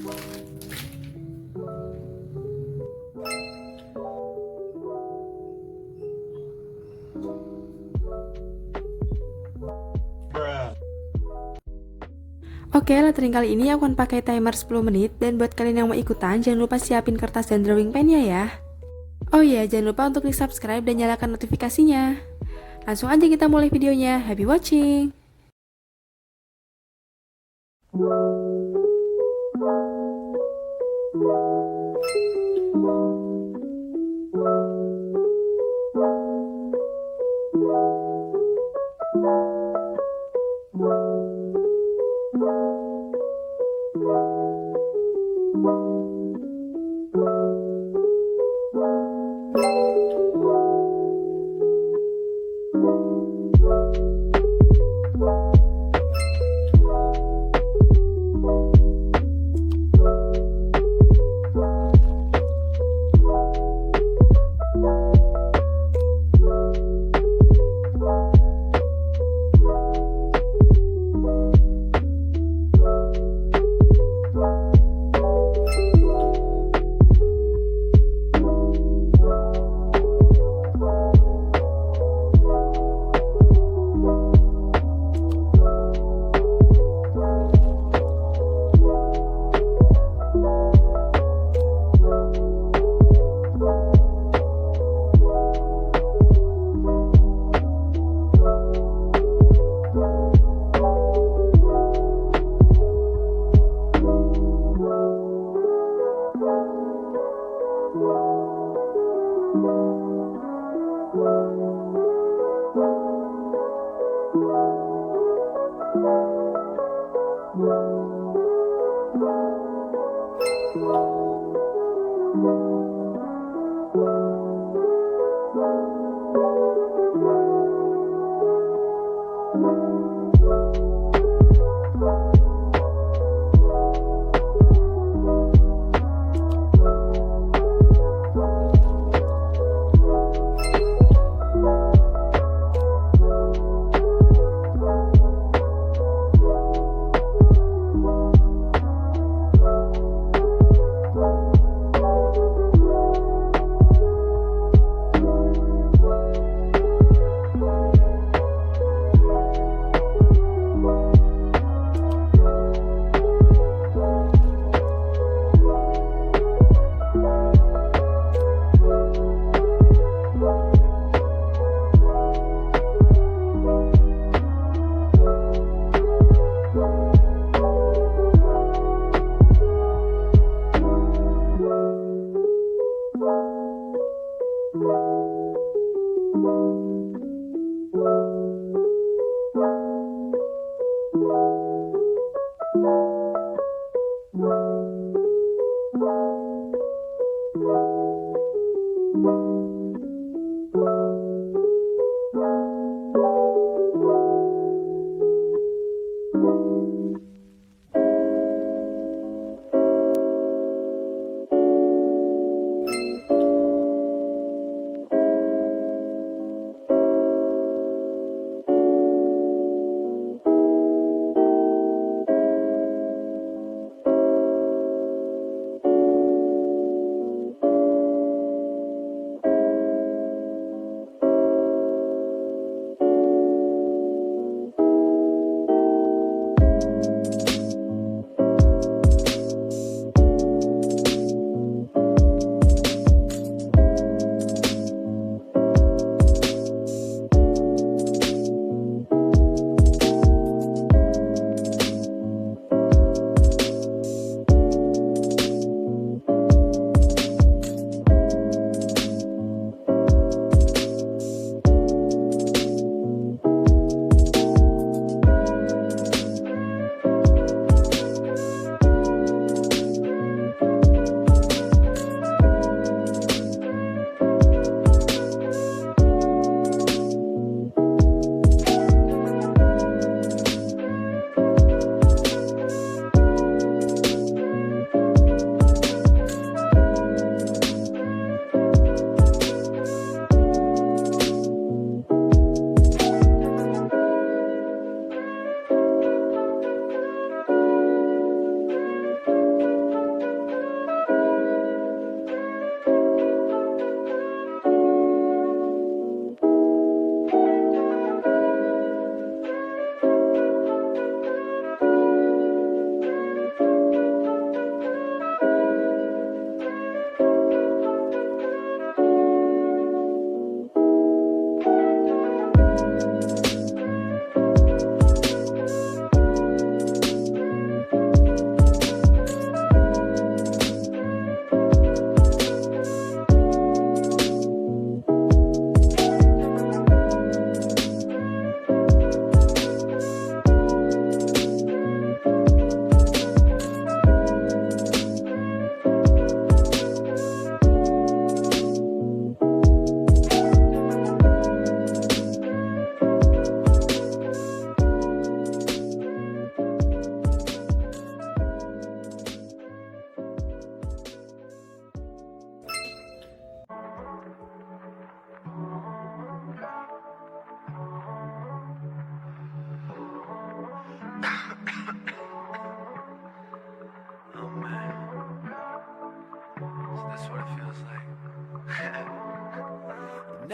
Oke, lettering kali ini aku akan pakai timer 10 menit, dan buat kalian yang mau ikutan, jangan lupa siapin kertas dan drawing pennya ya. Oh iya, jangan lupa untuk di subscribe dan nyalakan notifikasinya. Langsung aja kita mulai videonya, happy watching!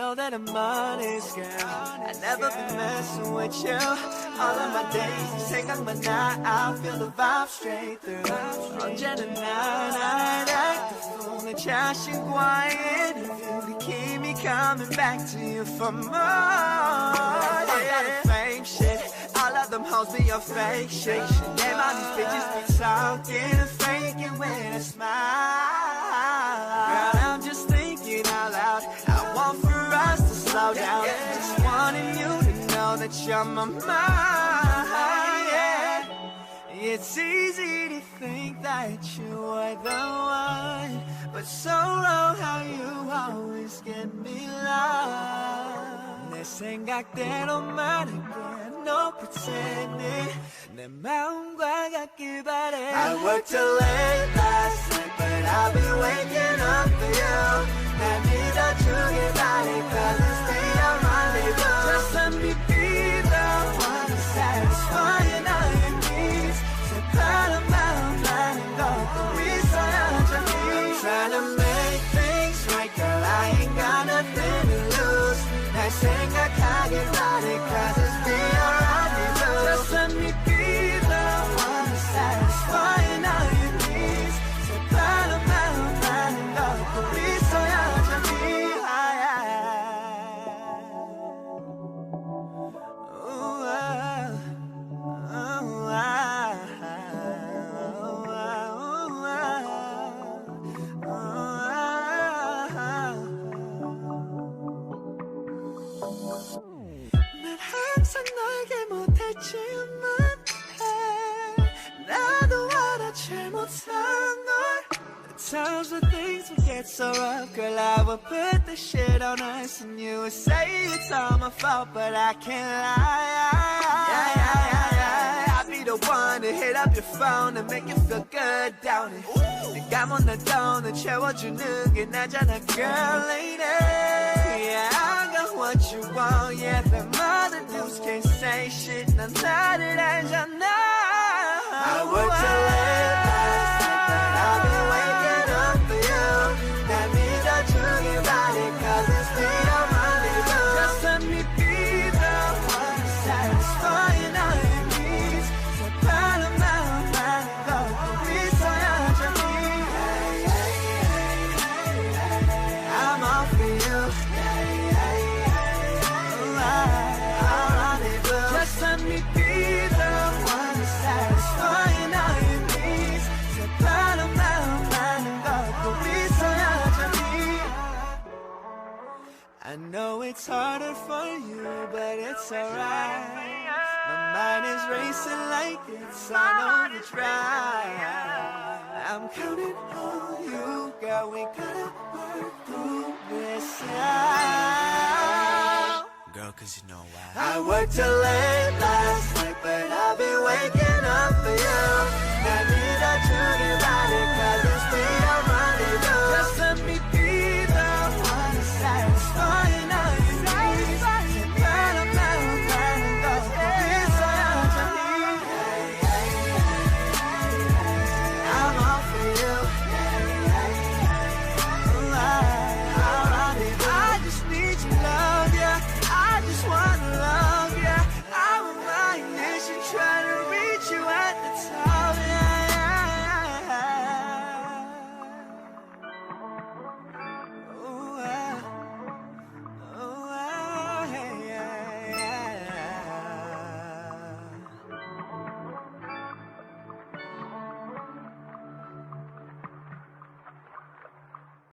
know that I'm honest, girl. I never been messing with you. All of my days, 생각만 나. I feel the vibe straight through. 언제나 난 act the fool. 내 자신과의 interview. Keep me coming back to you for more. I got a fame shit. All of them hoes be your fake shit. Damn, all these bitches be talking and faking with a smile. Girl, I'm just thinking out loud. I want for us to slow down. Just wanting you to know that you're my mind. Yeah. It's easy to think that you are the one, but so wrong how you always get me lost. 내 생각대로만 할게, no pretending. 내 마음과 같길 바래. I worked till late last night, but I'll be waking up for you. 날 믿어주길 바래, cause it's your rendezvous. Just let me be the one to satisfy all your needs. 새파란 마음만은 것도 있어야지. I'm trying to make things right, girl, I ain't got nothing to lose. 날 생각하길 바래, cause it's your rendezvous. Just let me be the one to satisfy all your needs. 새파란 마음만은 것도 있어야지. 항상 너에게 못했지만 나도 알아 잘못한 걸. Times when things would get so rough, girl, I would put the shit on us and you would say it's all my fault, but I can't lie. I'd be the one to hit up your phone and make you feel good, don't it? 내가 못난 돈을 채워주는 게 나잖아, girl, lady. Yeah, I got what you want, yeah, the mother dudes can't say shit, 난 나를 알잖아. I worked till late last night, but I've been waking up for you. 날 믿어주길 바래, cause it's your rendezvous. Just let me be the one satisfying all your needs. 새파란 마음만은 것도 있어야지. I'm all for you. I'll rendezvous. Just let me be the one satisfying all your needs. 새파란 마음만은 것도 있어야지. I know it's harder for you, but it's alright. My mind is racing like it's on overdrive. I'm counting on you, girl, we gotta work through this out. Girl, cause you know why I worked till late last night, but I've been waking up for you.